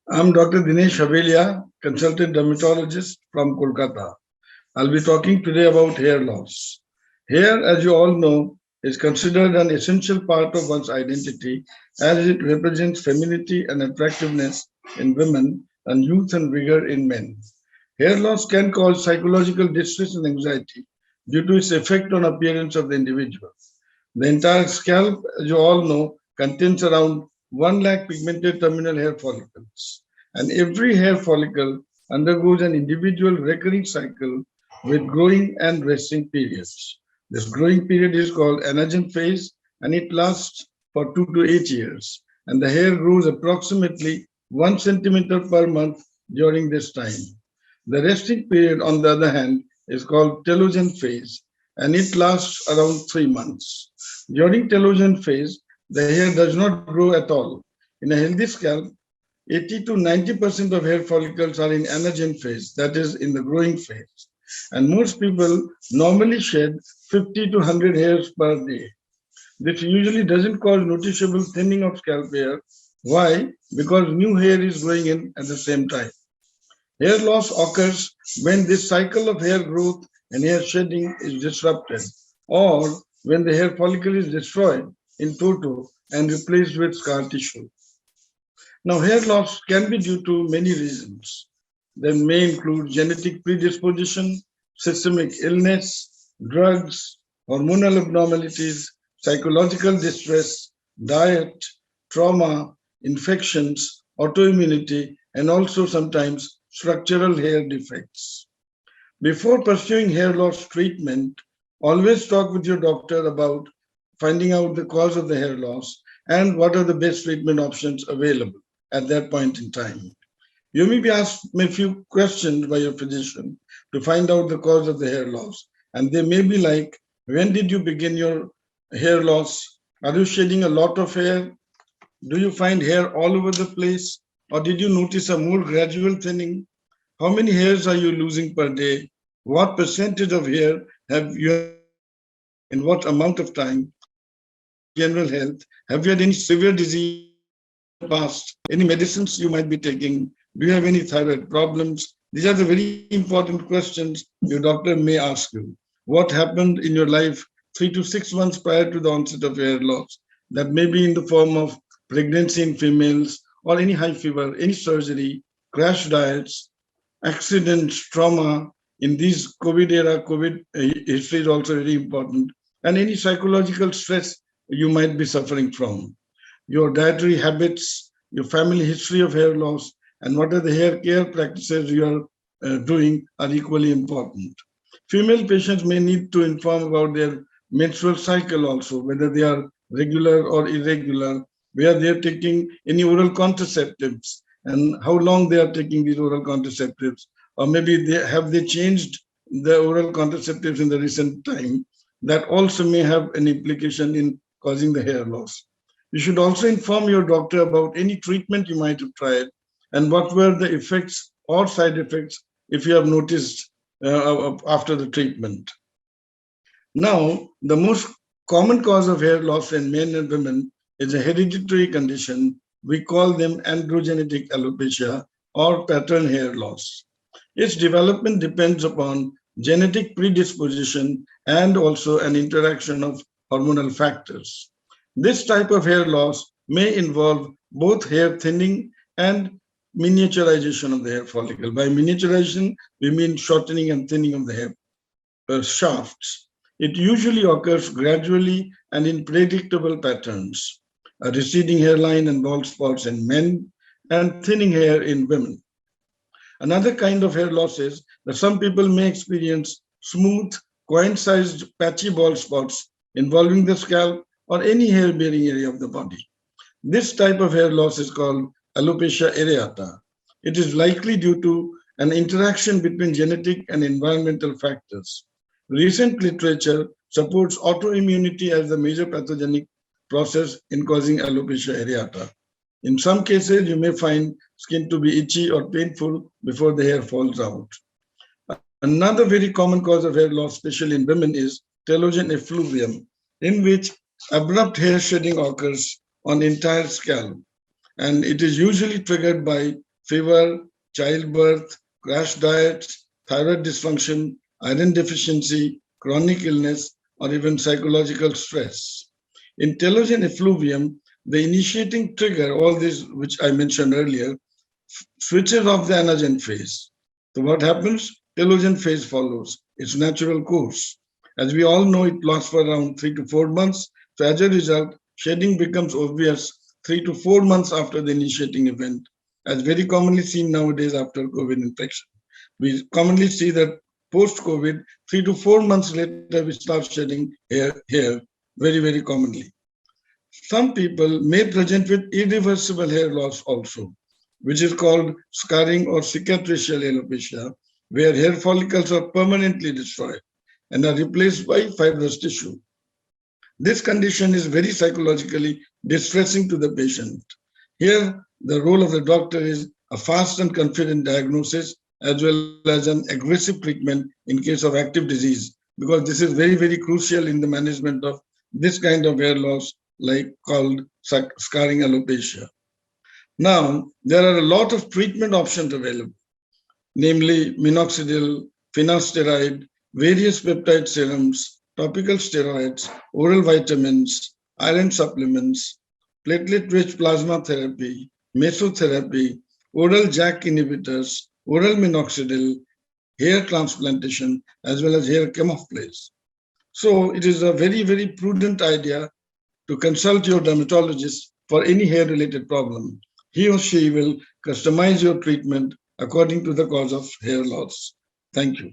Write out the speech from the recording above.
I'm Dr. Dinesh Hawelia, consultant dermatologist from Kolkata. I'll be talking today about hair loss. Hair, as you all know, is considered an essential part of one's identity as it represents femininity and attractiveness in women and youth and vigor in men. Hair loss can cause psychological distress and anxiety due to its effect on appearance of the individual. The entire scalp, as you all know, contains around 1 lakh pigmented terminal hair follicles. And every hair follicle undergoes an individual recurring cycle with growing and resting periods. This growing period is called anagen phase and it lasts for 2 to 8 years. And the hair grows approximately 1 centimeter per month during this time. The resting period, on the other hand, is called telogen phase and it lasts around 3 months. During telogen phase, the hair does not grow at all. In a healthy scalp, 80 to 90% of hair follicles are in anagen phase, that is, in the growing phase. And most people normally shed 50 to 100 hairs per day. This usually doesn't cause noticeable thinning of scalp hair. Why? Because new hair is growing in at the same time. Hair loss occurs when this cycle of hair growth and hair shedding is disrupted, or when the hair follicle is destroyed in toto and replaced with scar tissue. Now, hair loss can be due to many reasons. They may include genetic predisposition, systemic illness, drugs, hormonal abnormalities, psychological distress, diet, trauma, infections, autoimmunity, and also sometimes structural hair defects. Before pursuing hair loss treatment, always talk with your doctor about finding out the cause of the hair loss and what are the best treatment options available at that point in time. You may be asked a few questions by your physician to find out the cause of the hair loss. And they may be like, when did you begin your hair loss? Are you shedding a lot of hair? Do you find hair all over the place? Or did you notice a more gradual thinning? How many hairs are you losing per day? What percentage of hair have you have lost in what amount of time? General health. Have you had any severe disease in the past? Any medicines you might be taking? Do you have any thyroid problems? These are the very important questions your doctor may ask you. What happened in your life 3 to 6 months prior to the onset of hair loss? That may be in the form of pregnancy in females or any high fever, any surgery, crash diets, accidents, trauma. In these COVID era, COVID history is also very important, and any psychological stress you might be suffering from. Your dietary habits, your family history of hair loss, and what are the hair care practices you are doing are equally important. Female patients may need to inform about their menstrual cycle also, whether they are regular or irregular, where they are taking any oral contraceptives, and how long they are taking these oral contraceptives, or maybe they changed the oral contraceptives in the recent time. That also may have an implication in causing the hair loss. You should also inform your doctor about any treatment you might have tried and what were the effects or side effects if you have noticed after the treatment. Now, the most common cause of hair loss in men and women is a hereditary condition. We call them androgenetic alopecia or pattern hair loss. Its development depends upon genetic predisposition and also an interaction of hormonal factors. This type of hair loss may involve both hair thinning and miniaturization of the hair follicle. By miniaturization, we mean shortening and thinning of the hair shafts. It usually occurs gradually and in predictable patterns. A receding hairline and bald spots in men and thinning hair in women. Another kind of hair loss is that some people may experience smooth, coin-sized patchy bald spots involving the scalp or any hair-bearing area of the body. This type of hair loss is called alopecia areata. It is likely due to an interaction between genetic and environmental factors. Recent literature supports autoimmunity as the major pathogenic process in causing alopecia areata. In some cases, you may find skin to be itchy or painful before the hair falls out. Another very common cause of hair loss, especially in women, is telogen effluvium, in which abrupt hair shedding occurs on the entire scalp. And it is usually triggered by fever, childbirth, crash diets, thyroid dysfunction, iron deficiency, chronic illness, or even psychological stress. In telogen effluvium, the initiating trigger, all this which I mentioned earlier, switches off the anagen phase. So what happens? Telogen phase follows its natural course. As we all know, it lasts for around 3 to 4 months. So as a result, shedding becomes obvious 3 to 4 months after the initiating event, as very commonly seen nowadays after COVID infection. We commonly see that post-COVID, 3 to 4 months later, we start shedding hair very commonly. Some people may present with irreversible hair loss also, which is called scarring or cicatricial alopecia, where hair follicles are permanently destroyed and are replaced by fibrous tissue. This condition is very psychologically distressing to the patient. Here, the role of the doctor is a fast and confident diagnosis as well as an aggressive treatment in case of active disease, because this is very crucial in the management of this kind of hair loss, like called scarring alopecia. Now, there are a lot of treatment options available, namely minoxidil, finasteride, various peptide serums, topical steroids, oral vitamins, iron supplements, platelet-rich plasma therapy, mesotherapy, oral JAK inhibitors, oral minoxidil, hair transplantation, as well as hair camouflage. So it is a very prudent idea to consult your dermatologist for any hair-related problem. He or she will customize your treatment according to the cause of hair loss. Thank you.